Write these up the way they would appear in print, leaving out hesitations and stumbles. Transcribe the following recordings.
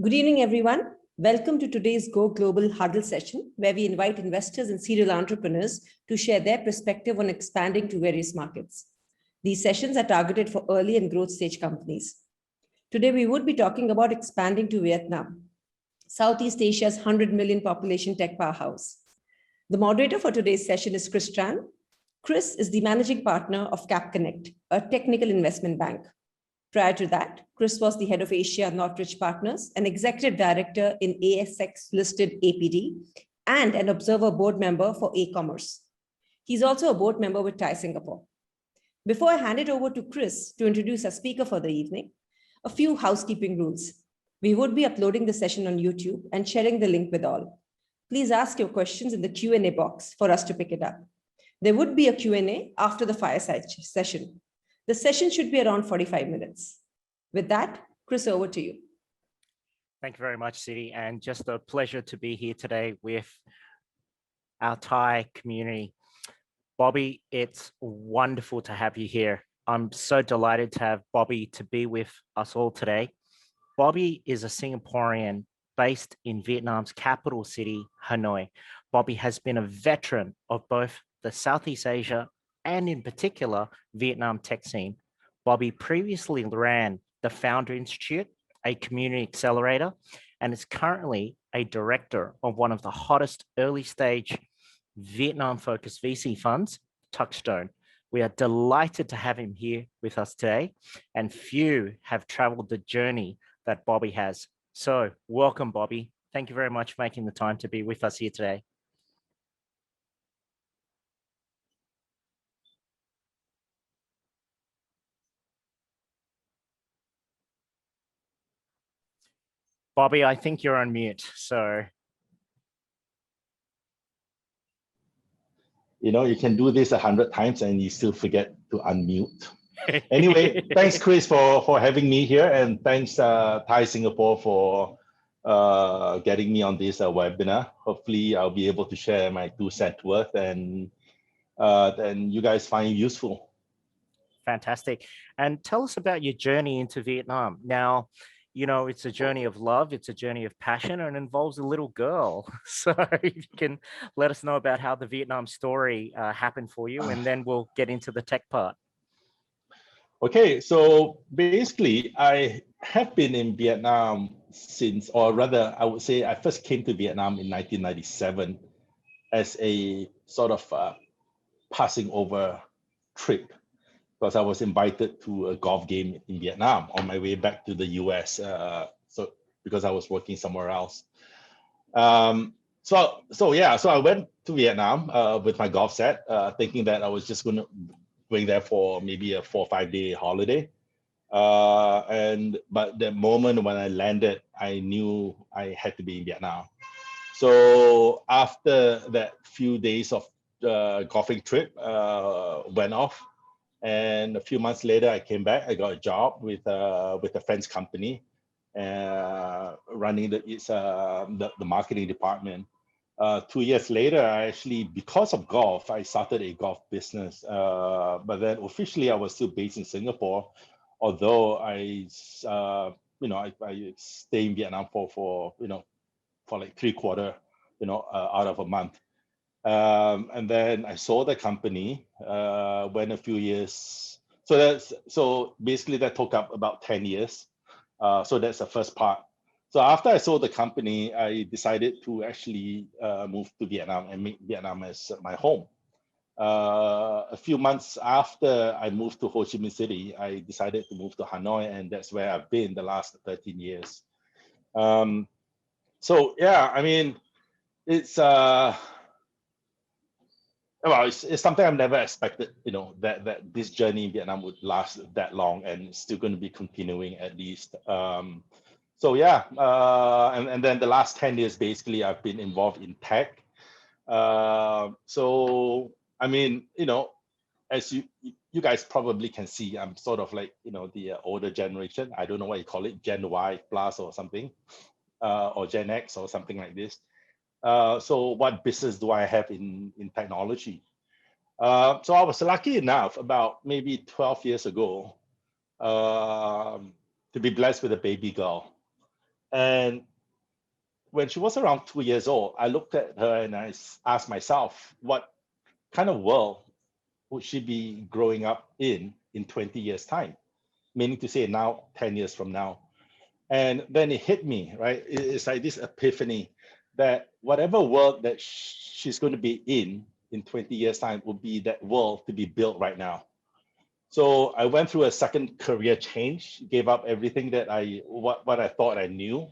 Good evening, everyone. Welcome to today's Go Global Huddle session, where we invite investors and serial entrepreneurs to share their perspective on expanding to various markets. These sessions are targeted for early and growth stage companies. Today, we would be talking about expanding to Vietnam, Southeast Asia's 100 million population tech powerhouse. The moderator for today's session is Tran. Chris is the managing partner of CapConnect, a technical investment bank. Prior to that, Chris was the head of Asia Northridge Partners, an executive director in ASX-listed APD, and an observer board member for e-commerce. He's also a board member with TiE Singapore. Before I hand it over to Chris to introduce our speaker for the evening, a few housekeeping rules. We would be uploading the session on YouTube and sharing the link with all. Please ask your questions in the Q&A box for us to pick it up. There would be a Q&A after the fireside session. The session should be around 45 minutes. With that, Chris, over to you. Thank you very much, Siti, and just a pleasure to be here today with our TiE community. Bobby, it's wonderful to have you here. I'm so delighted to have Bobby to be with us all today. Bobby is a Singaporean based in Vietnam's capital city, Hanoi. Bobby has been a veteran of both the Southeast Asia and in particular, Vietnam tech scene. Bobby previously ran the Founder Institute, a community accelerator, and is currently a director of one of the hottest early stage Vietnam-focused VC funds, Touchstone. We are delighted to have him here with us today, and few have traveled the journey that Bobby has. So welcome, Bobby. Thank you very much for making the time to be with us here today. Bobby, I think you're on mute, so. You know, you can do this 100 times and you still forget to unmute. Anyway, thanks, Chris, for having me here, and thanks, TiE Singapore, for getting me on this webinar. Hopefully, I'll be able to share my 2 cents worth, and then you guys find it useful. Fantastic. And tell us about your journey into Vietnam. Now, you know, it's a journey of love, it's a journey of passion, and involves a little girl. So if you can let us know about how the Vietnam story happened for you, and then we'll get into the tech part. Okay, so basically, I have been in Vietnam since, or rather, I would say I first came to Vietnam in 1997 as a sort of passing over trip, because I was invited to a golf game in Vietnam on my way back to the US. So because I was working somewhere else. So I went to Vietnam with my golf set, thinking that I was just going there for maybe a 4 or 5 day holiday. But the moment when I landed, I knew I had to be in Vietnam. So after that few days of golfing trip went off, and a few months later, I came back. I got a job with a friend's company, running the marketing department. 2 years later, I actually, because of golf, I started a golf business. But then officially, I was still based in Singapore, although I stay in Vietnam for like 3/4, out of a month. And then I sold the company, went a few years. So basically that took up about 10 years. So that's the first part. So after I sold the company, I decided to actually move to Vietnam and make Vietnam as my home. A few months after I moved to Ho Chi Minh City, I decided to move to Hanoi, and that's where I've been the last 13 years. So yeah, I mean, it's something I've never expected, that this journey in Vietnam would last that long, and it's still going to be continuing at least. So yeah, and then the last 10 years, basically, I've been involved in tech. So, I mean, as you guys probably can see, I'm sort of like, the older generation. I don't know what you call it, Gen Y plus or something, or Gen X or something like this. So what business do I have in technology? So I was lucky enough about maybe 12 years ago to be blessed with a baby girl. And when she was around 2 years old, I looked at her and I asked myself, what kind of world would she be growing up in 20 years' time? Meaning to say now, 10 years from now. And then it hit me, right? It's like this epiphany that whatever world that she's going to be in 20 years' time will be that world to be built right now. So I went through a second career change, gave up everything that what I thought I knew,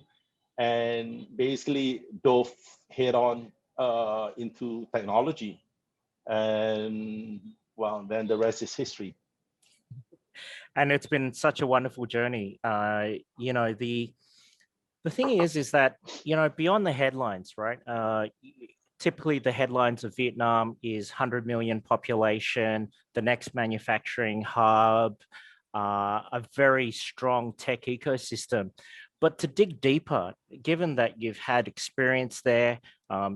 and basically dove head on into technology. And well, then the rest is history. And it's been such a wonderful journey. You know, the thing is that, you know, beyond the headlines, right? Typically the headlines of Vietnam is 100 million population, the next manufacturing hub, a very strong tech ecosystem. But to dig deeper, given that you've had experience there,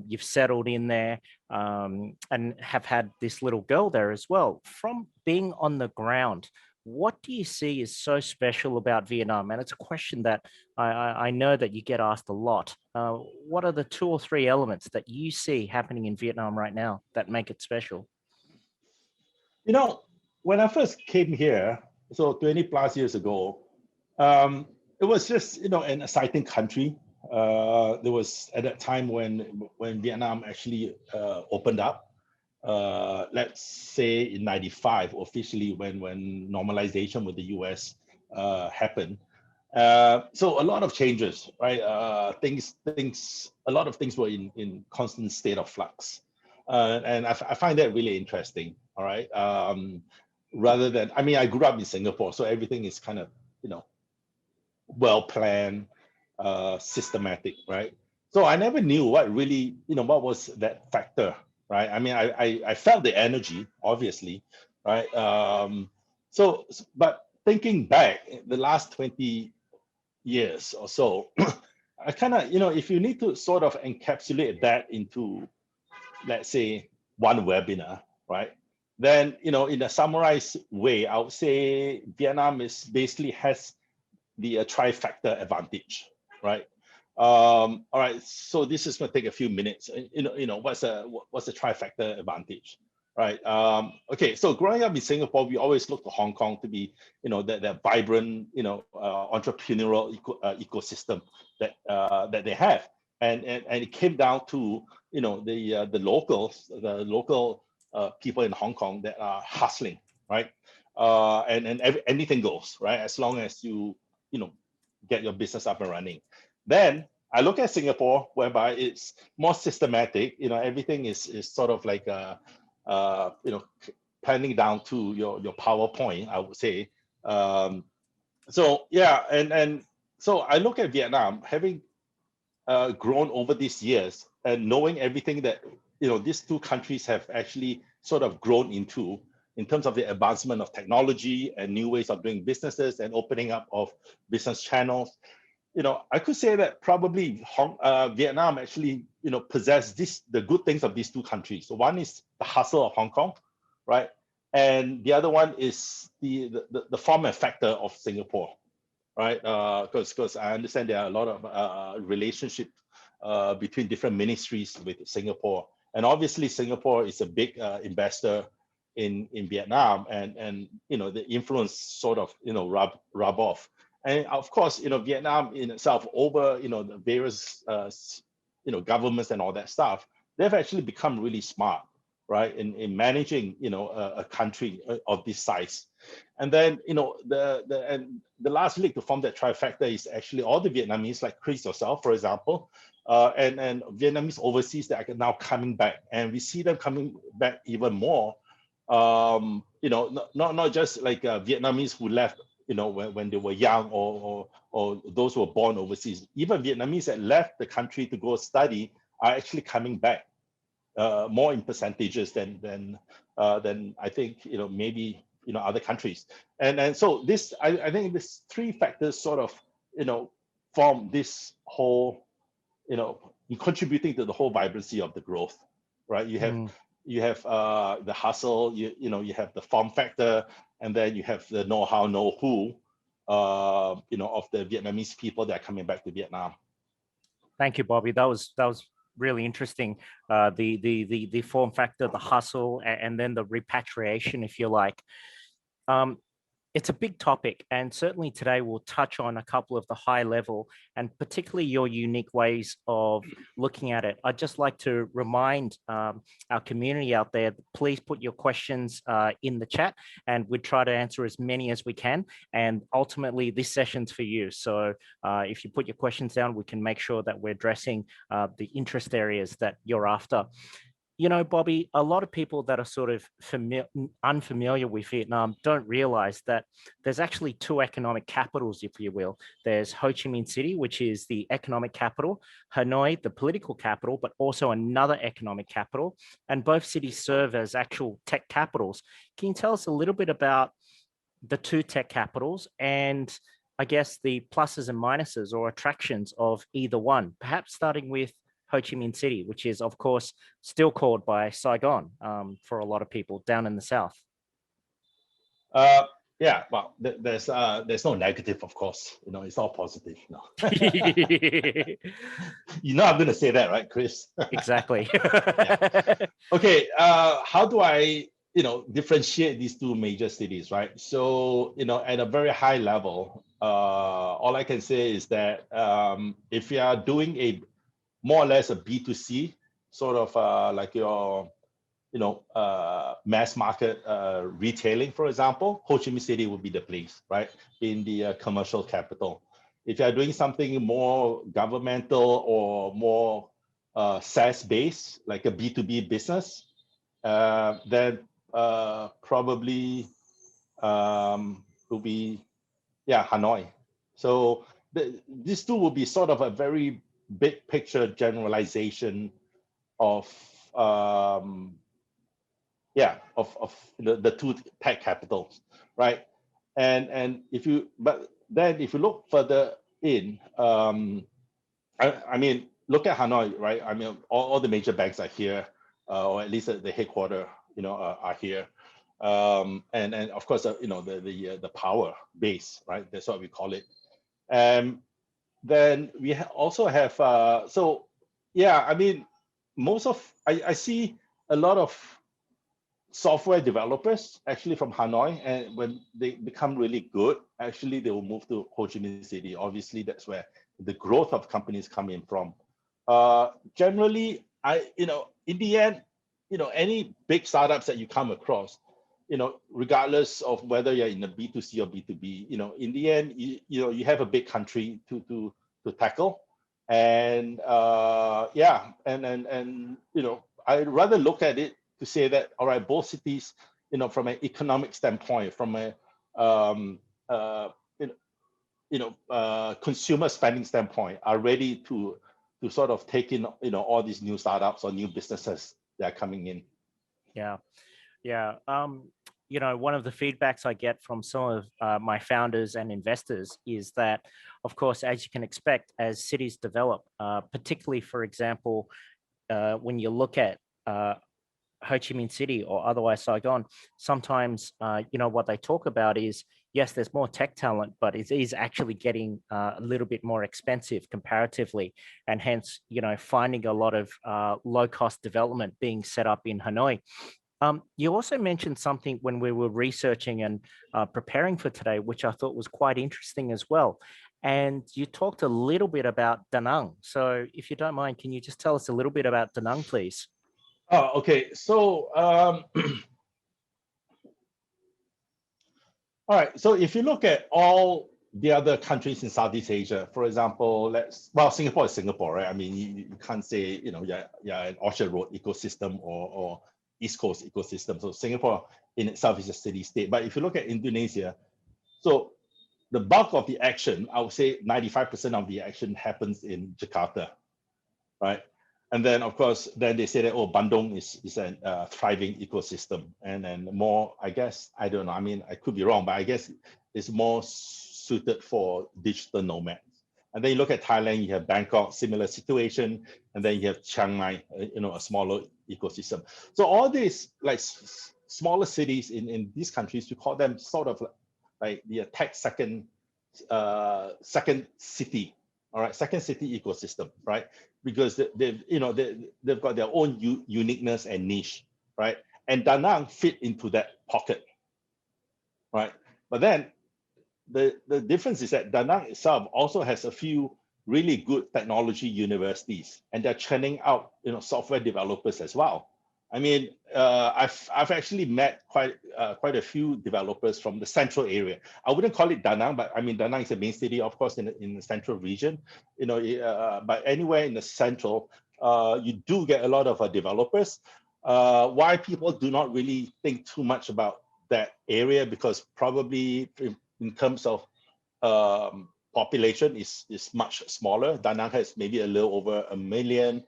you've settled in there, and have had this little girl there as well, from being on the ground, what do you see is so special about Vietnam? And it's a question that I know that you get asked a lot. What are the 2 or 3 elements that you see happening in Vietnam right now that make it special? You know, when I first came here, so 20 plus years ago, it was just, you know, an exciting country. There was at that time when Vietnam actually opened up. Let's say in '95 officially when normalization with the US happened. So a lot of changes, right? A lot of things were in constant state of flux. And I find that really interesting, all right? Rather than, I mean, I grew up in Singapore, so everything is kind of, you know, well-planned, systematic, right? So I never knew what really, you know, what was that factor, right? I mean, I felt the energy, obviously, right? But thinking back, the last 20 years or so, I kind of, you know, if you need to sort of encapsulate that into, let's say, one webinar, right? Then, you know, in a summarized way, I would say Vietnam is basically has the trifecta advantage, right? All right, so this is going to take a few minutes. You know, what's the trifecta advantage, right? Okay, so growing up in Singapore, we always look to Hong Kong to be, you know, that vibrant, you know, entrepreneurial ecosystem that they have, and it came down to, you know, the local people in Hong Kong that are hustling, right? Anything goes, right? As long as you know, get your business up and running. Then I look at Singapore, whereby it's more systematic. You know, everything is sort of like you know, planning down to your PowerPoint, I would say. So yeah, and so I look at Vietnam having grown over these years and knowing everything that, you know, these two countries have actually sort of grown into in terms of the advancement of technology and new ways of doing businesses and opening up of business channels. You know, I could say that probably Vietnam actually, you know, possess the good things of these two countries. So one is the hustle of Hong Kong, right? And the other one is the form and factor of Singapore, right? Because I understand there are a lot of relationship between different ministries with Singapore. And obviously Singapore is a big investor in Vietnam, and you know, the influence sort of, you know, rub off. And of course, you know, Vietnam in itself, over, you know, the various you know, governments and all that stuff, they've actually become really smart, right, in managing, you know, a country of this size. And then, you know, the last link to form that trifecta is actually all the Vietnamese, like Chris yourself, for example, and Vietnamese overseas that are now coming back, and we see them coming back even more. You know, not just like Vietnamese who left, you know, when they were young, or those who were born overseas. Even Vietnamese that left the country to go study are actually coming back, more in percentages than I think, you know, maybe, you know, other countries. And so this, I think this 3 factors sort of, you know, form this whole, you know, contributing to the whole vibrancy of the growth, right? You have the hustle, you know, you have the form factor, and then you have the know-how, know-who, of the Vietnamese people that are coming back to Vietnam. Thank you, Bobby. That was really interesting. The form factor, the hustle, and then the repatriation, if you like. It's a big topic, and certainly today we'll touch on a couple of the high level and particularly your unique ways of looking at it. I'd just like to remind our community out there, please put your questions in the chat, and we'll try to answer as many as we can. And ultimately, this session's for you. So if you put your questions down, we can make sure that we're addressing the interest areas that you're after. You know, Bobby, a lot of people that are sort of unfamiliar with Vietnam don't realize that there's actually two economic capitals, if you will. There's Ho Chi Minh City, which is the economic capital, Hanoi, the political capital, but also another economic capital. And both cities serve as actual tech capitals. Can you tell us a little bit about the two tech capitals and I guess the pluses and minuses or attractions of either one, perhaps starting with Ho Chi Minh City, which is, of course, still called by Saigon for a lot of people down in the south? Yeah, well, there's no negative, of course. It's all positive. I'm going to say that, right, Chris? Exactly. Okay. How do I, differentiate these two major cities, right? So, at a very high level, all I can say is that if you are doing more or less a B2C, sort of like your, mass market retailing, for example, Ho Chi Minh City would be the place, right? In the commercial capital. If you're doing something more governmental or more SaaS-based, like a B2B business, then probably will be, Hanoi. So these two will be sort of a very big picture generalization of the two tech capitals, right? And if you look further in, I mean, look at Hanoi, right? I mean, all the major banks are here, or at least the headquarters, are here. And of course, the power base, right? That's what we call it. Then we also have, I mean, I see a lot of software developers actually from Hanoi, and when they become really good, actually they will move to Ho Chi Minh City. Obviously, that's where the growth of companies come in from. Generally, in the end, any big startups that you come across, regardless of whether you're in a B2C or B2B, in the end, you have a big country to tackle. And I'd rather look at it to say that, all right, both cities, from an economic standpoint, from a consumer spending standpoint, are ready to sort of take in, all these new startups or new businesses that are coming in. Yeah. One of the feedbacks I get from some of my founders and investors is that, of course, as you can expect, as cities develop, particularly, for example, when you look at Ho Chi Minh City or otherwise Saigon, sometimes, what they talk about is, yes, there's more tech talent, but it is actually getting a little bit more expensive comparatively. And hence, finding a lot of low-cost development being set up in Hanoi. You also mentioned something when we were researching and preparing for today, which I thought was quite interesting as well. And you talked a little bit about Da Nang. So if you don't mind, can you just tell us a little bit about Da Nang, please? Oh, okay. So, all right. So if you look at all the other countries in Southeast Asia, for example, Singapore is Singapore, right? I mean, you can't say, an Orchard Road ecosystem or East Coast ecosystem. So Singapore in itself is a city state. But if you look at Indonesia, so the bulk of the action, I would say 95% of the action happens in Jakarta, right? And then, of course, then they say that, Bandung is a thriving ecosystem. And then more, I guess, I don't know. I mean, I could be wrong, but I guess it's more suited for digital nomads. And then you look at Thailand, you have Bangkok, similar situation. And then you have Chiang Mai, a smaller ecosystem. So all these like smaller cities in these countries, we call them sort of like the tech second second city, all right, second city ecosystem, right? Because they've got their own uniqueness and niche, right? And Da Nang fit into that pocket, right? But then the difference is that Da Nang itself also has a few really good technology universities, and they're churning out software developers as well. I mean, I've actually met quite a few developers from the central area. I wouldn't call it Da Nang, but I mean Da Nang is a main city, of course, in the central region. But anywhere in the central, you do get a lot of developers. Why people do not really think too much about that area, because probably in terms of population is much smaller. Da Nang has maybe a little over 1 million.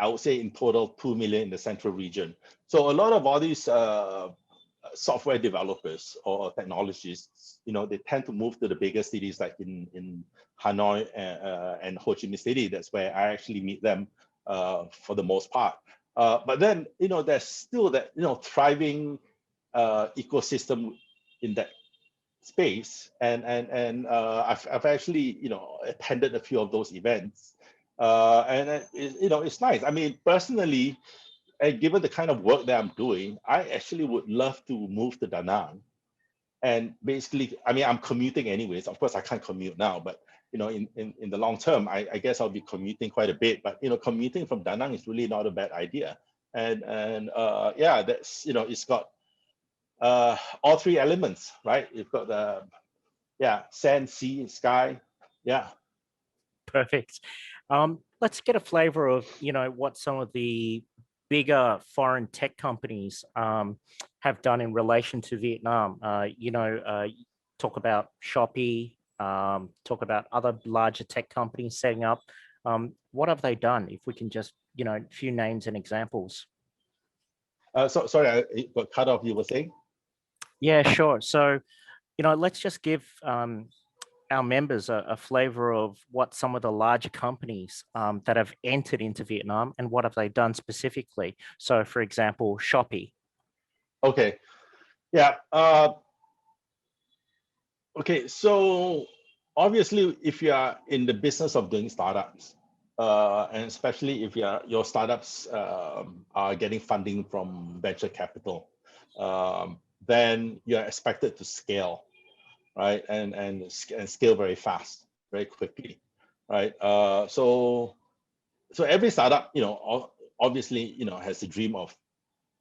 I would say in total 2 million in the central region. So a lot of all these software developers or technologists, they tend to move to the bigger cities like in Hanoi and Ho Chi Minh City. That's where I actually meet them for the most part. But then, there's still that, thriving ecosystem in that space. And I've actually, attended a few of those events. And it's nice. I mean, personally, and given the kind of work that I'm doing, I actually would love to move to Da Nang. And basically, I mean, I'm commuting anyways. Of course, I can't commute now, but in the long term, I guess I'll be commuting quite a bit. But commuting from Da Nang is really not a bad idea. And yeah, that's it's got all three elements, right? You've got the sand, sea, sky. Yeah. Perfect. Let's get a flavor of, what some of the bigger foreign tech companies have done in relation to Vietnam. Talk about Shopee, talk about other larger tech companies setting up. What have they done? If we can just, a few names and examples. Sorry, I got cut off. You were saying? Yeah, sure. So, let's just give our members a flavor of what some of the larger companies that have entered into Vietnam and what have they done specifically. So, for example, Shopee. Okay. Yeah. Okay. So obviously, if you are in the business of doing startups, and especially if your startups are getting funding from venture capital, then you're expected to scale, right? And scale very fast, very quickly, right? So every startup, obviously, has a dream of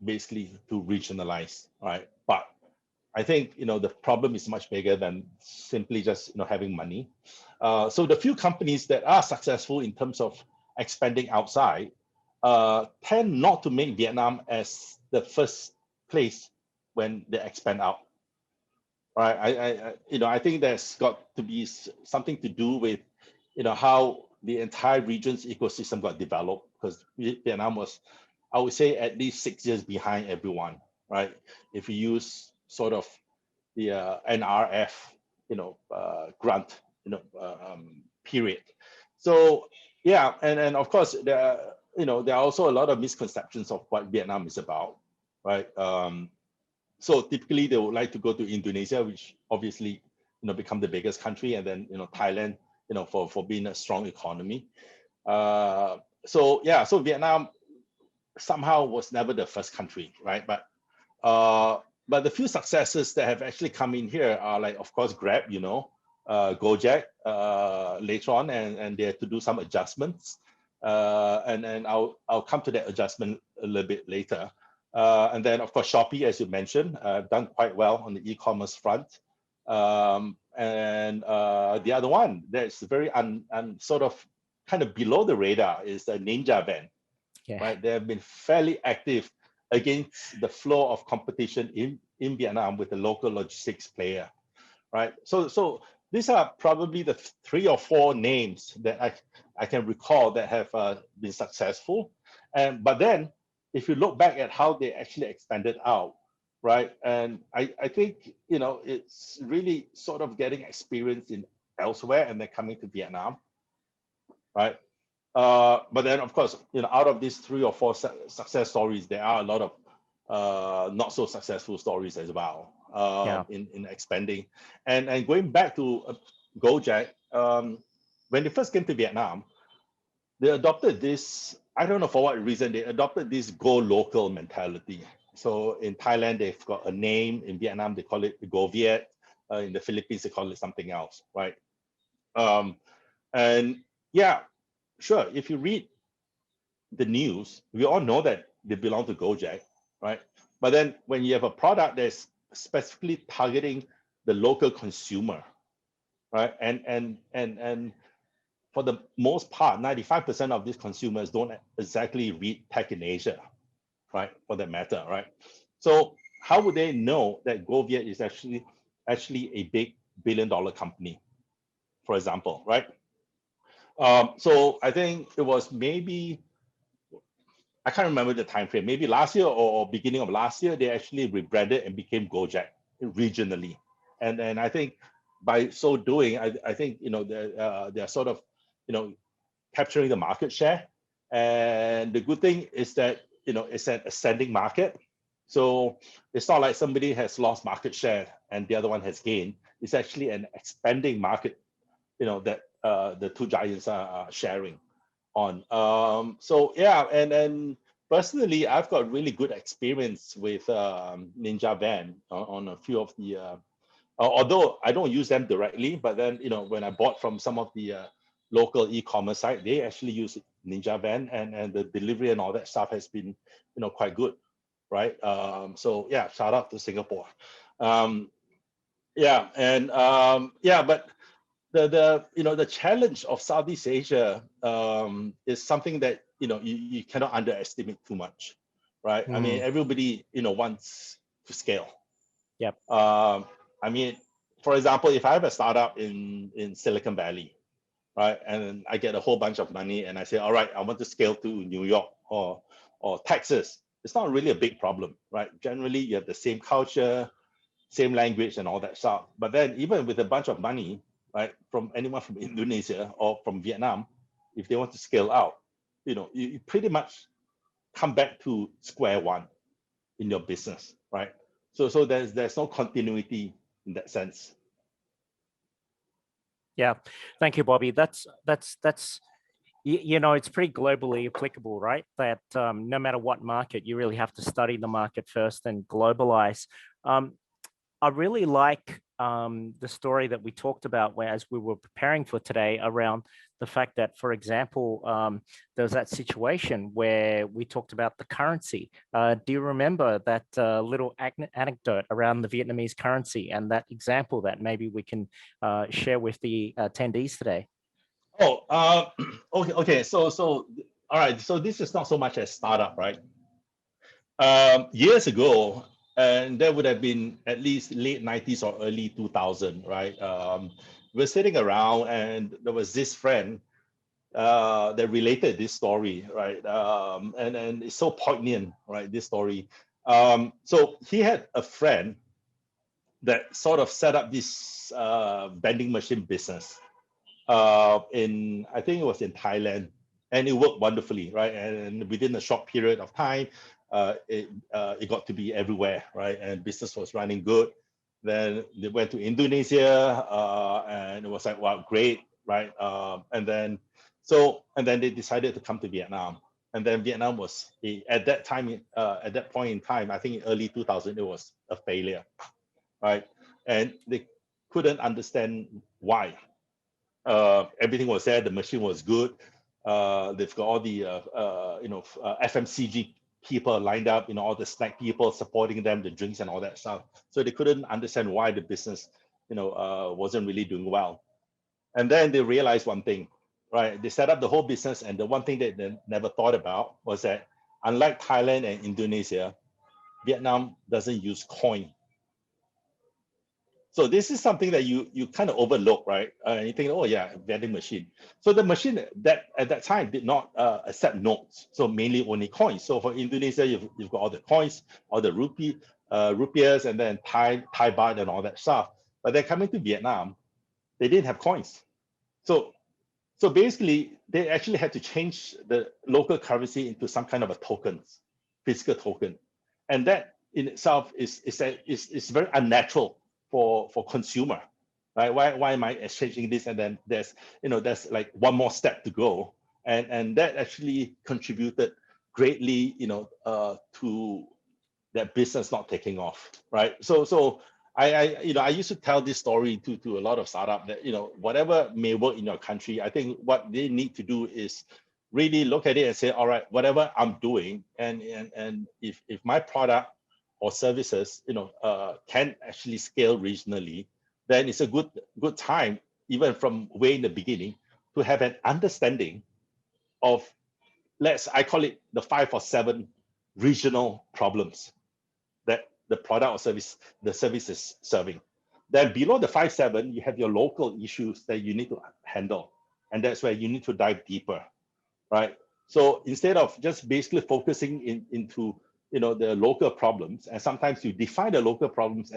basically to regionalize, right? But I think the problem is much bigger than simply just having money. So the few companies that are successful in terms of expanding outside tend not to make Vietnam as the first place when they expand out. Right? I think there's got to be something to do with how the entire region's ecosystem got developed, because Vietnam was, I would say, at least 6 years behind everyone, right? If you use sort of the NRF, grant, period. So yeah, and of course there are also a lot of misconceptions of what Vietnam is about, right? So typically they would like to go to Indonesia, which obviously become the biggest country, and then Thailand, for being a strong economy. So yeah, so Vietnam somehow was never the first country, right? But the few successes that have actually come in here are like, of course, Grab, Gojek later on, and they had to do some adjustments. And I'll come to that adjustment a little bit later. And then, of course, Shopee, as you mentioned, done quite well on the e-commerce front. And the other one that's very sort of kind of below the radar is the Ninja Van. Yeah. Right? They have been fairly active against the flow of competition in Vietnam with the local logistics player, right? So these are probably the 3 or 4 names that I can recall that have been successful. But then, if you look back at how they actually expanded out, right? And I think it's really sort of getting experience in elsewhere and then coming to Vietnam, right? But then, of course, out of these 3 or 4 success stories, there are a lot of not so successful stories as well in expanding. And going back to Gojek, when they first came to Vietnam, they adopted this, I don't know for what reason, they adopted this go local mentality. So in Thailand, they've got a name. In Vietnam, they call it Go Viet. In the Philippines, they call it something else, right? And yeah, sure, if you read the news, we all know that they belong to Gojek, right? But then when you have a product that's specifically targeting the local consumer, right? And for the most part, 95% of these consumers don't exactly read tech in Asia, right? For that matter, right? So how would they know that GoViet is actually a big billion-dollar company, for example, right? So I think it was maybe, I can't remember the time frame, maybe last year or beginning of last year, they actually rebranded and became Gojek regionally. And I think by so doing, I think, you know, they're sort of, you know, capturing the market share. And the good thing is that, you know, it's an ascending market. So it's not like somebody has lost market share and the other one has gained. It's actually an expanding market, you know, that the two giants are sharing on. So yeah, and personally, I've got really good experience with Ninja Van on a few of the, although I don't use them directly, but then, you know, when I bought from some of the local e-commerce site, they actually use Ninja Van, and the delivery and all that stuff has been, you know, quite good, right? So yeah, shout out to Singapore. Yeah, and yeah, but the you know, the challenge of Southeast Asia is something that, you know, you cannot underestimate too much, right? I mean, everybody, you know, wants to scale. Yep. I mean, for example, if I have a startup in Silicon Valley, right, and I get a whole bunch of money and I say, all right, I want to scale to New York or Texas, it's not really a big problem, right? Generally, you have the same culture, same language and all that stuff. But then even with a bunch of money, right, from anyone from Indonesia or from Vietnam, if they want to scale out, you know, you pretty much come back to square one in your business, right? So there's no continuity in that sense. Yeah, thank you, Bobby. That's you know, it's pretty globally applicable, right? That no matter what market, you really have to study the market first and globalize. I really like the story that we talked about as we were preparing for today around the fact that, for example, there was that situation where we talked about the currency. Do you remember that little anecdote around the Vietnamese currency and that example that maybe we can share with the attendees today? Oh, okay. So all right. So this is not so much a startup, right? Years ago, and that would have been at least late 90s or early 2000, right? We're sitting around and there was this friend that related this story, right? And it's so poignant, right? This story. So he had a friend that sort of set up this vending machine business in, I think it was in Thailand, and it worked wonderfully, right? And within a short period of time, it got to be everywhere, right? And business was running good. Then they went to Indonesia, and it was like, wow, great, right? And then they decided to come to Vietnam. And then Vietnam was at that time, at that point in time, I think in early 2000, it was a failure, right? And they couldn't understand why. Everything was there. The machine was good. They've got all the FMCG people lined up, you know, all the snack people supporting them, the drinks and all that stuff. So they couldn't understand why the business, you know, wasn't really doing well. And then they realized one thing, right? They set up the whole business, and the one thing that they never thought about was that unlike Thailand and Indonesia, Vietnam doesn't use coin. So this is something that you kind of overlook, right? You think, oh yeah, vending machine. So the machine that at that time did not accept notes, so mainly only coins. So for Indonesia, you've got all the coins, all the rupiahs, and then Thai baht and all that stuff. But then coming to Vietnam, they didn't have coins. So basically, they actually had to change the local currency into some kind of a token, physical token, and that in itself is very unnatural for consumer, right? Why am I exchanging this? And then there's like one more step to go. And that actually contributed greatly, to that business not taking off, right? So I used to tell this story to a lot of startups that, whatever may work in your country, I think what they need to do is really look at it and say, all right, whatever I'm doing, and if my product or services, can actually scale regionally, then it's a good time, even from way in the beginning, to have an understanding of, I call it the 5 or 7 regional problems that the product or the service is serving. Then below the 5, 7, you have your local issues that you need to handle. And that's where you need to dive deeper, right? So instead of just basically focusing into the local problems, and sometimes you define the local problems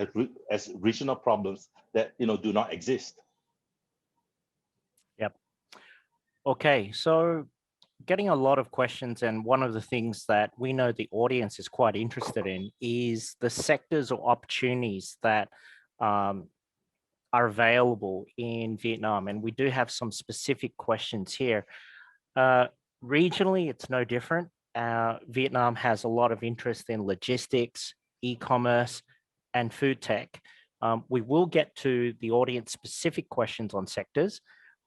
as regional problems that do not exist. Yep. Okay, so getting a lot of questions, and one of the things that we know the audience is quite interested in is the sectors or opportunities that are available in Vietnam. And we do have some specific questions here. Regionally, it's no different. Vietnam has a lot of interest in logistics, e-commerce, and food tech. We will get to the audience specific questions on sectors,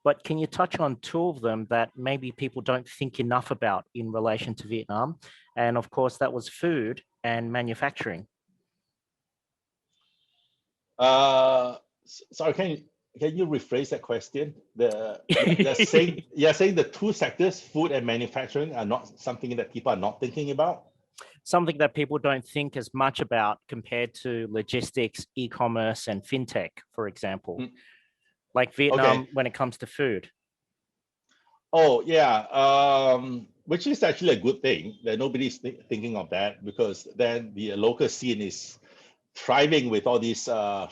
but can you touch on 2 of them that maybe people don't think enough about in relation to Vietnam? And of course, that was food and manufacturing. Sorry, can you rephrase that question? You're saying the 2 sectors, food and manufacturing, are not something that people are not thinking about? Something that people don't think as much about compared to logistics, e-commerce, and fintech, for example. Like Vietnam, Okay. when it comes to food. Oh, yeah. Which is actually a good thing that nobody's thinking of that, because then the local scene is thriving with all these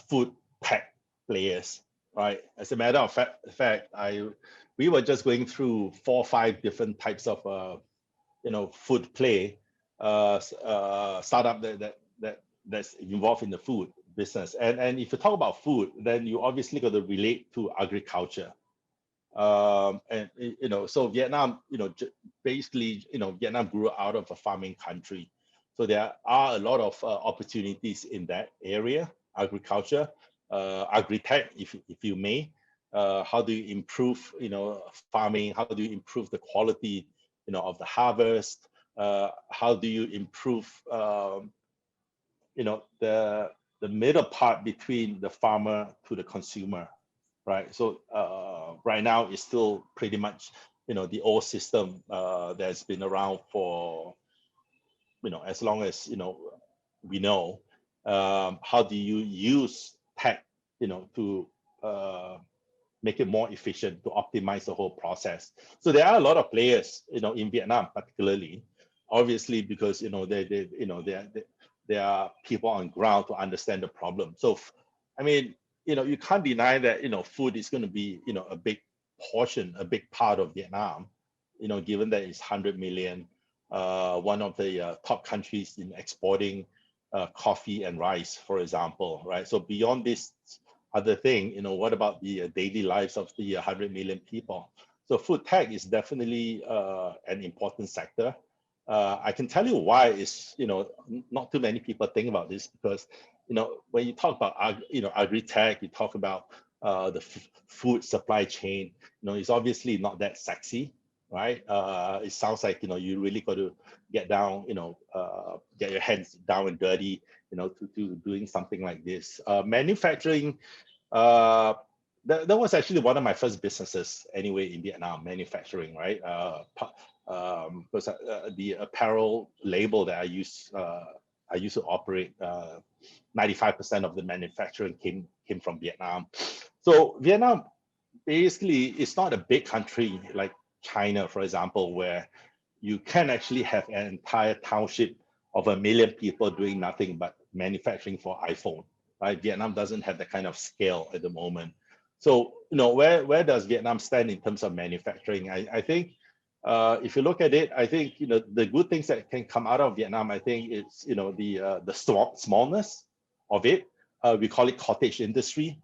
food tech players, right? As a matter of fact, we were just going through 4 or 5 different types of food play startup that's involved in the food business. And if you talk about food, then you obviously got to relate to agriculture. So Vietnam, basically, Vietnam grew out of a farming country. So there are a lot of opportunities in that area, agriculture, agri-tech, if you may. How do you improve, farming? How do you improve the quality, of the harvest? How do you improve, the middle part between the farmer to the consumer, right? So right now it's still pretty much, the old system that's been around for, as long as, we know. How do you use tech, to make it more efficient, to optimize the whole process? So there are a lot of players, in Vietnam particularly, obviously, because there are people on ground to understand the problem. So I mean, you can't deny that food is going to be a big portion, a big part of Vietnam, given that it's 100 million, one of the top countries in exporting coffee and rice, for example, right? So beyond this other thing, what about the daily lives of the 100 million people? So food tech is definitely an important sector. I can tell you why is, not too many people think about this, because, when you talk about, agri-tech, you talk about the food supply chain, it's obviously not that sexy, right? It sounds like, you really got to get down, get your hands down and dirty, to doing something like this. Manufacturing, that was actually one of my first businesses anyway in Vietnam, manufacturing, right? Because the apparel label that I used to operate, 95% of the manufacturing came from Vietnam. So Vietnam basically is not a big country like China, for example, where you can actually have an entire township of 1 million people doing nothing but manufacturing for iPhone, right? Vietnam doesn't have that kind of scale at the moment. So, where does Vietnam stand in terms of manufacturing? I think if you look at it, I think, the good things that can come out of Vietnam, I think it's, the smallness of it. We call it cottage industry.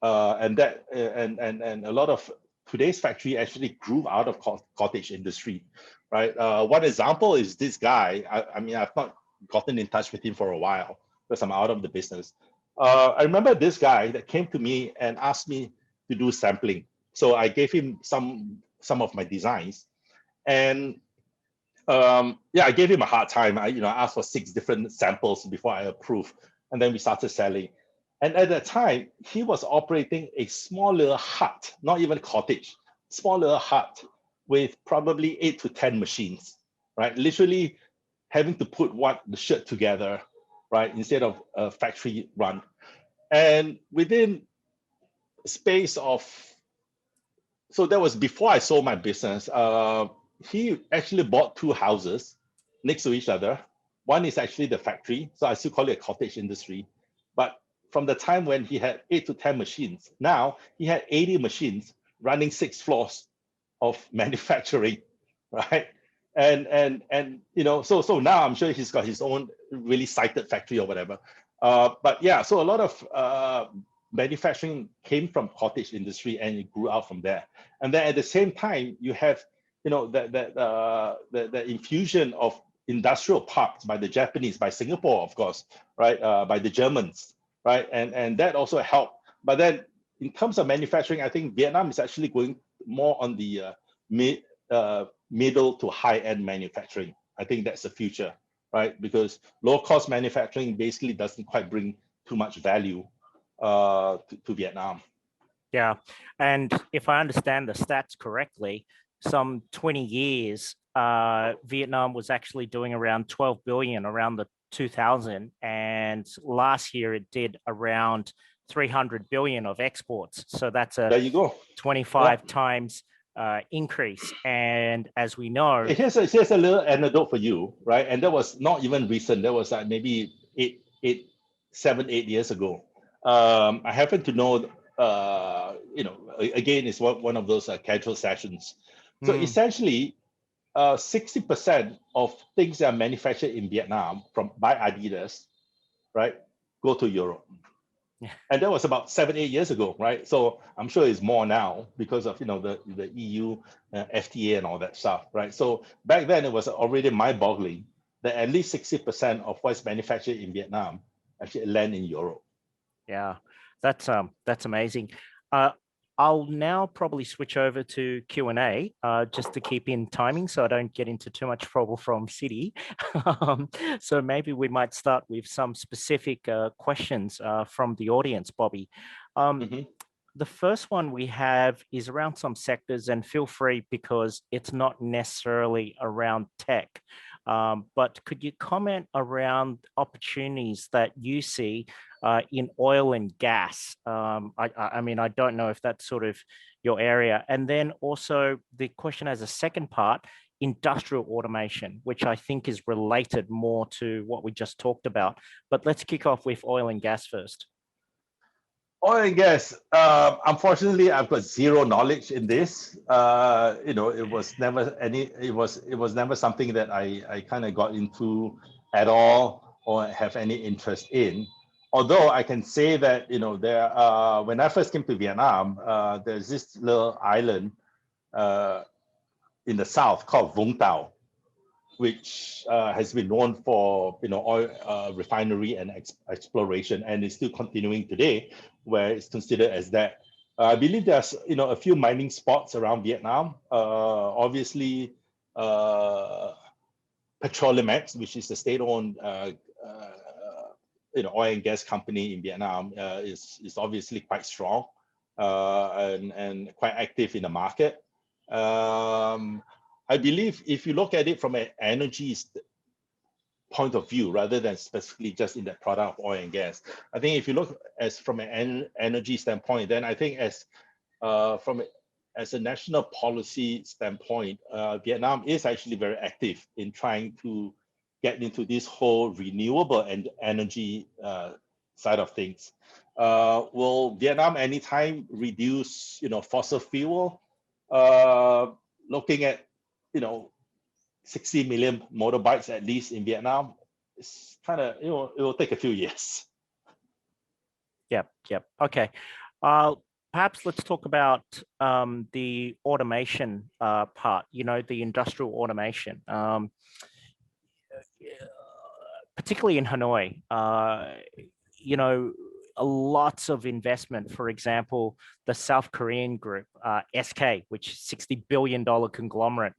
and a lot of today's factory actually grew out of cottage industry, right? One example is this guy. I mean, I've not gotten in touch with him for a while because I'm out of the business. I remember this guy that came to me and asked me to do sampling. So I gave him some of my designs, and yeah, I gave him a hard time. I asked for 6 different samples before I approved, and then we started selling. And at that time, he was operating a small little hut, not even cottage, small little hut with probably 8 to 10 machines, right? Literally having to put the shirt together, right, instead of a factory run. And within space of, so that was before I sold my business. He actually bought 2 houses next to each other. One is actually the factory, so I still call it a cottage industry. But from the time when he had 8 to 10 machines, now he had 80 machines running 6 floors of manufacturing, right? And so now I'm sure he's got his own really sited factory or whatever. But yeah, so a lot of manufacturing came from cottage industry, and it grew out from there. And then at the same time, you have the infusion of industrial parks by the Japanese, by Singapore, of course, right, by the Germans, right, and that also helped. But then in terms of manufacturing, I think Vietnam is actually going more on the middle to high end manufacturing. I think that's the future, right? Because low cost manufacturing basically doesn't quite bring too much value to Vietnam. Yeah, and if I understand the stats correctly, some 20 years, Vietnam was actually doing around 12 billion around the 2000, and last year it did around 300 billion of exports. So that's a there you go 25 times increase. And as we know, here's a little anecdote for you, right? And that was not even recent. That was like maybe 7, 8 years ago. I happen to know, again, it's one of those casual sessions. So essentially, 60% of things that are manufactured in Vietnam by Adidas, right, go to Europe. Yeah. And that was about 7, 8 years ago, right? So I'm sure it's more now because of the EU, FTA, and all that stuff, right? So back then it was already mind-boggling that at least 60% of what's manufactured in Vietnam actually land in Europe. Yeah, that's amazing. I'll now probably switch over to Q&A just to keep in timing so I don't get into too much trouble from Citi. So maybe we might start with some specific questions from the audience, Bobby. The first one we have is around some sectors, and feel free because it's not necessarily around tech. But could you comment around opportunities that you see in oil and gas? I mean, I don't know if that's sort of your area. And then also the question has a second part, industrial automation, which I think is related more to what we just talked about. But let's kick off with oil and gas first. Oil and gas. Unfortunately, I've got zero knowledge in this. It was never It was never something that I kind of got into at all or have any interest in. Although I can say that when I first came to Vietnam, there's this little island in the south called Vũng Tàu, which has been known for oil refinery and exploration, and is still continuing today, where it's considered as that. I believe there's a few mining spots around Vietnam. Obviously, Petrolimex, which is the state-owned oil and gas company in Vietnam, is obviously quite strong and quite active in the market. I believe if you look at it from an energy point of view, rather than specifically just in that product of oil and gas, I think if you look from an energy standpoint, then I think as a national policy standpoint, Vietnam is actually very active in trying to get into this whole renewable and energy side of things. Will Vietnam anytime reduce fossil fuel? Looking at 60 million motorbikes at least in Vietnam, it's kind of it will take a few years. Yep. Okay. Perhaps let's talk about the automation part, the industrial automation. Particularly in Hanoi, lots of investment. For example, the South Korean group, SK, which is $60 billion conglomerate,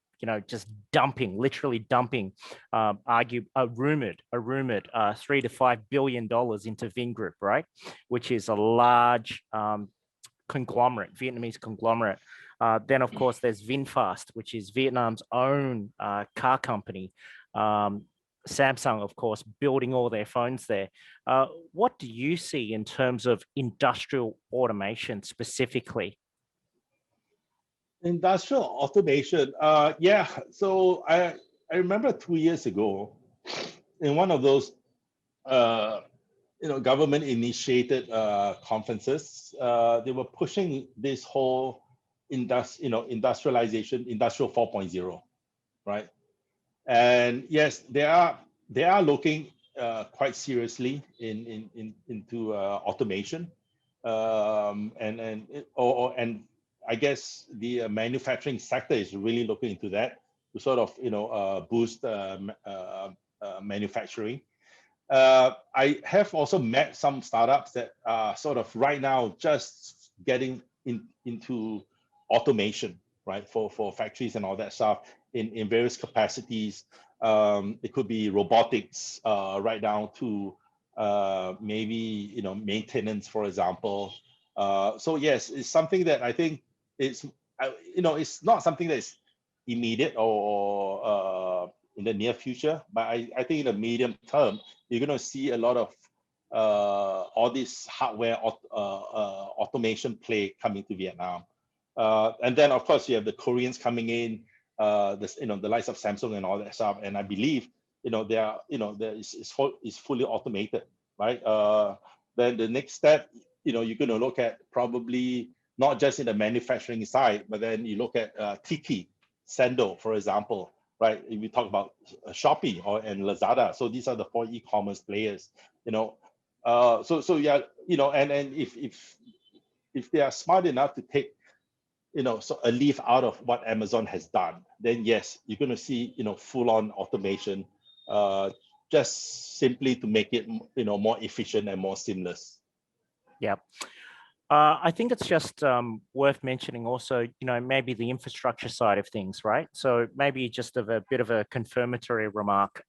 just dumping, literally dumping, rumored $3 to $5 billion into Vingroup, right? Which is a large conglomerate, Vietnamese conglomerate. Then, of course, there's VinFast, which is Vietnam's own car company. Samsung, of course, building all their phones there. What do you see in terms of industrial automation specifically? Industrial automation, yeah. So I remember 2 years ago, in one of those government initiated conferences, they were pushing this whole industrialization, industrial 4.0, right? And yes, they are looking quite seriously into automation, and I guess the manufacturing sector is really looking into that to sort of boost manufacturing. I have also met some startups that are sort of right now just getting into automation, right, for factories and all that stuff in various capacities. It could be robotics right down to maybe maintenance, for example. So yes, it's something that I think it's not something that's immediate or in the near future, but I think in the medium term you're going to see a lot of all this hardware automation play coming to Vietnam. And then of course you have the Koreans coming in, the likes of Samsung and all that stuff. And I believe it's fully automated, right? Then the next step, you're going to look at probably not just in the manufacturing side, but then you look at TiE, Sendo, for example, right? If we talk about Shopee and Lazada, so these are the 4 e-commerce players, so yeah, and if they are smart enough to take so a leaf out of what Amazon has done, then yes, you're going to see full-on automation, just simply to make it more efficient and more seamless. Yeah. I think it's just worth mentioning also, maybe the infrastructure side of things, right? So maybe just a bit of a confirmatory remark.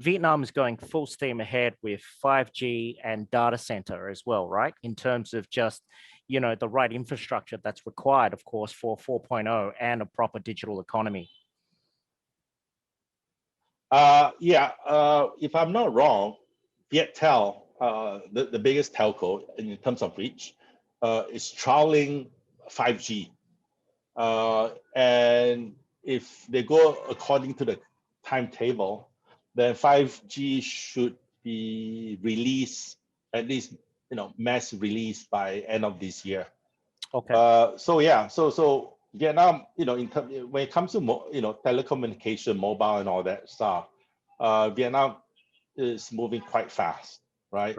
Vietnam is going full steam ahead with 5G and data center as well, right? In terms of just, the right infrastructure that's required, of course, for 4.0 and a proper digital economy. Yeah, if I'm not wrong, Viettel, the biggest telco in terms of reach, is trialing 5G. And if they go according to the timetable, then 5G should be released, at least mass release by end of this year. Okay. So yeah, so Vietnam, when it comes to telecommunication, mobile, and all that stuff, Vietnam is moving quite fast, right?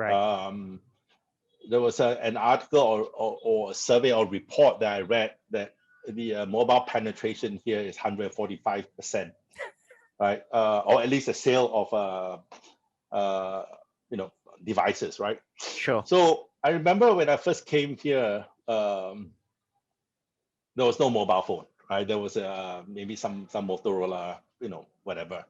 There was an article or a survey or report that I read that the mobile penetration here is 145%, right? Or at least a sale of devices, right? Sure. So I remember when I first came here, there was no mobile phone, right? There was maybe some Motorola, whatever.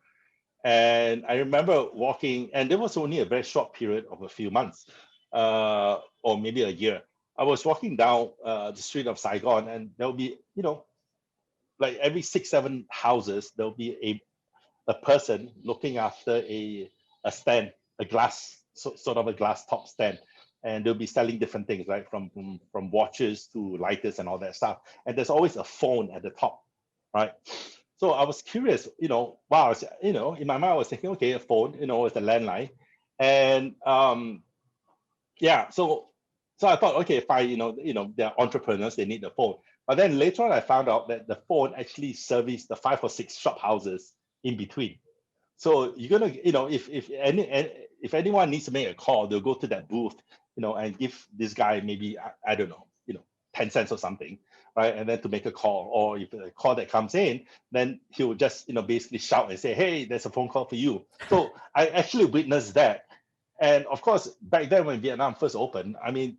And I remember walking, and there was only a very short period of a few months, or maybe a year. I was walking down the street of Saigon, and there'll be, like every 6-7 houses, there'll be a person looking after a stand, a glass, sort of a glass top stand. And they'll be selling different things, right? From watches to lighters and all that stuff. And there's always a phone at the top, right? So I was curious, wow, in my mind I was thinking, okay, a phone, it's a landline. And yeah, so I thought, okay, fine, they're entrepreneurs, they need the phone. But then later on, I found out that the phone actually serviced the 5 or 6 shop houses in between. So you're gonna, if anyone needs to make a call, they'll go to that booth and give this guy maybe, I don't know, 10 cents or something, right? And then to make a call, or if a call that comes in, then he will just, basically shout and say, hey, there's a phone call for you. So I actually witnessed that. And of course, back then when Vietnam first opened, I mean,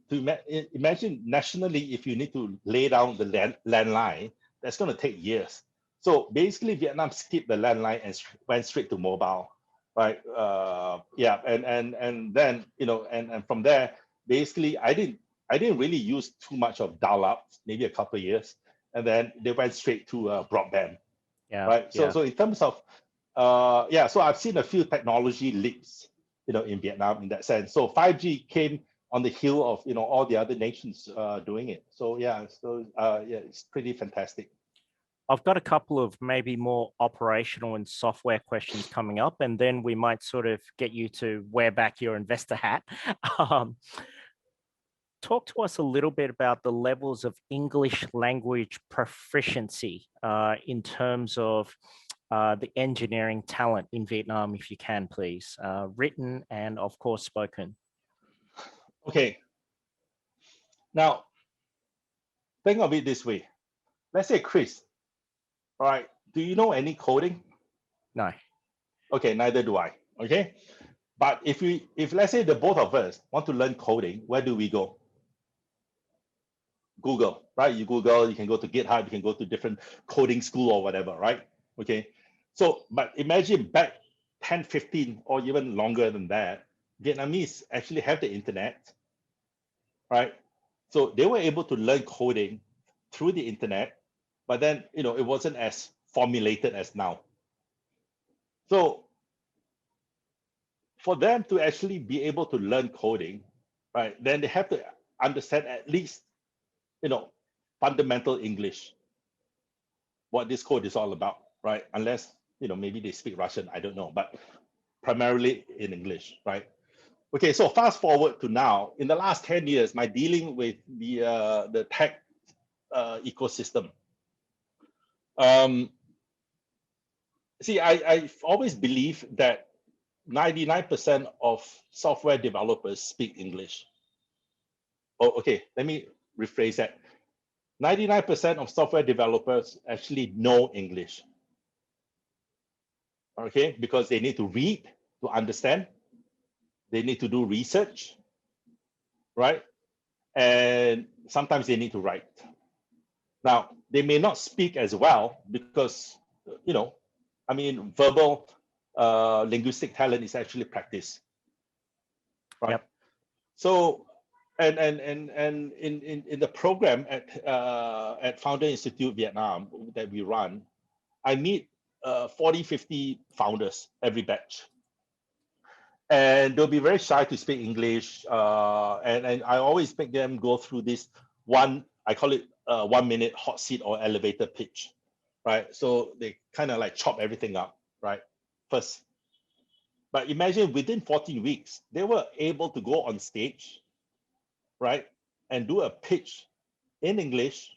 imagine nationally, if you need to lay down the landline, that's going to take years. So basically, Vietnam skipped the landline and went straight to mobile, right? Yeah, and then and from there, basically, I didn't really use too much of dial-up, maybe a couple of years, and then they went straight to broadband, right? So in terms of so I've seen a few technology leaps, in Vietnam in that sense. So 5G came on the heel of all the other nations doing it. So yeah, it's pretty fantastic. I've got a couple of maybe more operational and software questions coming up, and then we might sort of get you to wear back your investor hat. Talk to us a little bit about the levels of English language proficiency in terms of the engineering talent in Vietnam, if you can, please. Written and, of course, spoken. Okay. Now, think of it this way. Let's say, Chris, all right, do you know any coding? No. Okay, neither do I. Okay. But if let's say the both of us want to learn coding, where do we go? Google, right? You Google, you can go to GitHub, you can go to different coding school or whatever, right? Okay. So, but imagine back 10, 15, or even longer than that, Vietnamese actually have the internet, right? So they were able to learn coding through the internet, but then, it wasn't as formulated as now. So for them to actually be able to learn coding, right, then they have to understand at least, fundamental English, what this code is all about, right? Unless, maybe they speak Russian, I don't know, but primarily in English, right? Okay, so fast forward to now, in the last 10 years, my dealing with the tech ecosystem. See, I've always believed that 99% of software developers speak English. Oh, okay, let me rephrase that. 99% of software developers actually know English. Okay, because they need to read to understand. They need to do research, right? And sometimes they need to write. Now, they may not speak as well because, verbal linguistic talent is actually practice, right? Yep. So, and in the program at Founder Institute Vietnam that we run, I meet 40, 50 founders every batch. And they'll be very shy to speak English. And I always make them go through this I call it 1 minute hot seat or elevator pitch, right? So they kind of like chop everything up, right? First. But imagine within 14 weeks, they were able to go on stage, right? And do a pitch in English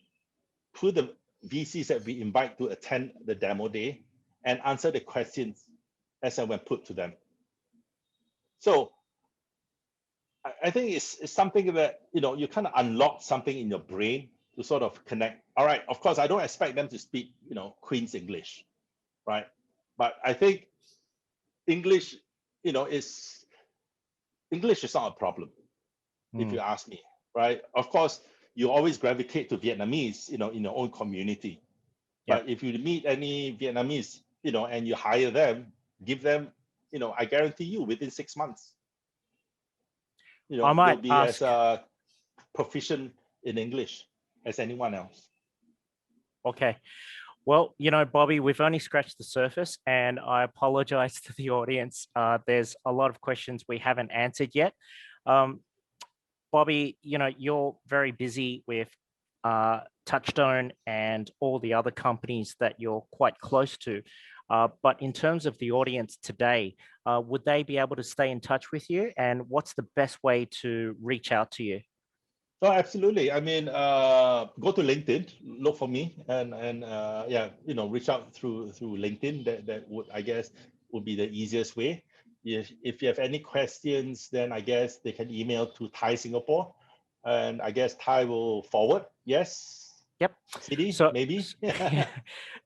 to the VCs that we invite to attend the demo day and answer the questions as and when put to them. So I think it's something that, you kind of unlock something in your brain to sort of connect. All right, of course, I don't expect them to speak, Queen's English, right? But I think English, English is not a problem, if you ask me, right? Of course, you always gravitate to Vietnamese, in your own community. But if you meet any Vietnamese, and you hire them, give them, I guarantee you within 6 months, I might they'll be as proficient in English as anyone else. Okay. Well, Bobby, we've only scratched the surface, and I apologize to the audience. There's a lot of questions we haven't answered yet. Bobby, you're very busy with Touchstone and all the other companies that you're quite close to. But in terms of the audience today, would they be able to stay in touch with you? And what's the best way to reach out to you? Oh, absolutely. I mean, go to LinkedIn, look for me, and reach out through LinkedIn. That would, I guess, would be the easiest way. if you have any questions, then I guess they can email to TiE Singapore, and I guess TiE will forward. Yes. Yep. CD, So maybe.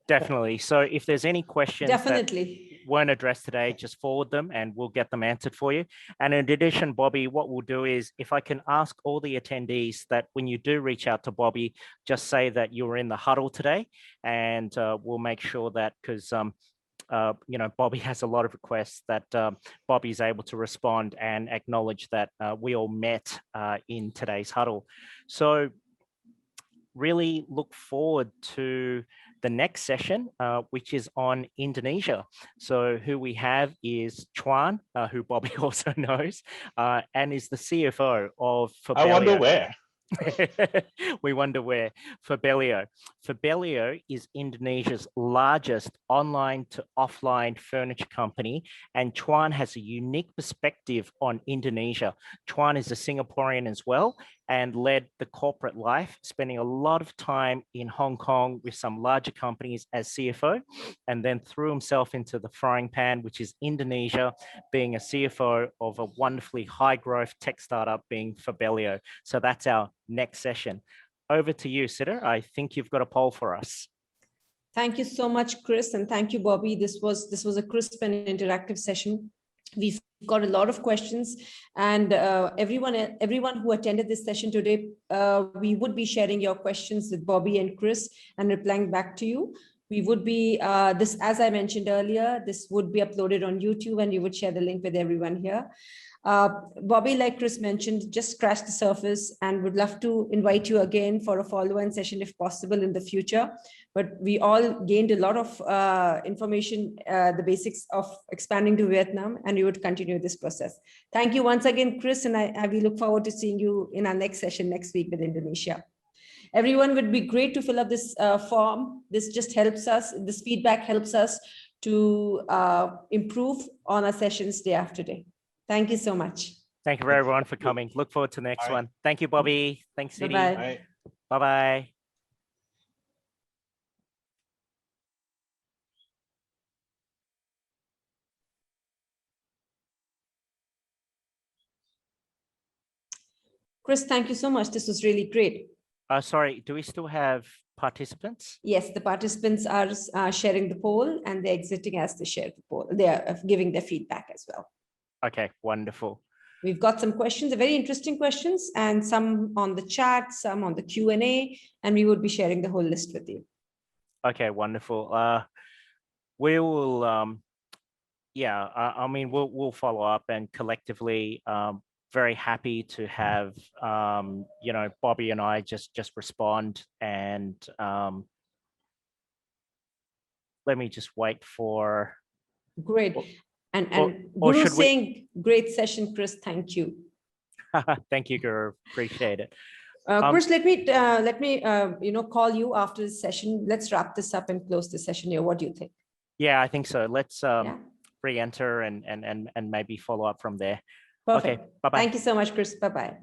definitely. So if there's any questions Definitely that weren't addressed today, just forward them and we'll get them answered for you. And in addition, Bobby, what we'll do is if I can ask all the attendees that when you do reach out to Bobby, just say that you were in the huddle today, and we'll make sure that, because Bobby has a lot of requests, that Bobby's able to respond and acknowledge that we all met in today's huddle. So really look forward to the next session, which is on Indonesia. So who we have is Chuan, who Bobby also knows, and is the CFO of Fabilio. I wonder where. We wonder where. Fabilio. Fabilio is Indonesia's largest online to offline furniture company, and Chuan has a unique perspective on Indonesia. Chuan is a Singaporean as well and led the corporate life, spending a lot of time in Hong Kong with some larger companies as CFO, and then threw himself into the frying pan, which is Indonesia, being a CFO of a wonderfully high growth tech startup being Fabilio. So that's our next session. Over to you, Siddhar. I think you've got a poll for us. Thank you so much, Chris, and thank you, Bobby. This was a crisp and interactive session. We've got a lot of questions, and everyone who attended this session today, we would be sharing your questions with Bobby and Chris and replying back to you. We would be, as I mentioned earlier, this would be uploaded on YouTube, and we would share the link with everyone here. Bobby, like Chris mentioned, just scratched the surface and would love to invite you again for a follow-on session if possible in the future. But we all gained a lot of information, the basics of expanding to Vietnam, and we would continue this process. Thank you once again, Chris, and we look forward to seeing you in our next session next week with Indonesia. Everyone, would be great to fill up this form. This just helps us, this feedback helps us to improve on our sessions day after day. Thank you so much. Thank you everyone for coming. Look forward to the next one. Thank you, Bobby. Thanks, City. Bye-bye. Bye-bye. Chris, thank you so much. This was really great. Sorry, do we still have participants? Yes, the participants are sharing the poll, and they're exiting as they share the poll. They are giving their feedback as well. Okay, wonderful. We've got some questions, very interesting questions, and some on the chat, some on the Q&A, and we would be sharing the whole list with you. Okay, wonderful. We will, I mean, we'll follow up, and collectively, very happy to have, Bobby and I just respond, and let me just wait for. Great. And Guru saying, great session, Chris. Thank you. Thank you, Guru. Appreciate it. Chris, let me call you after this session. Let's wrap this up and close the session here. What do you think? Yeah, I think so. Let's re-enter and maybe follow up from there. Perfect. Okay. Bye-bye. Thank you so much, Chris. Bye-bye.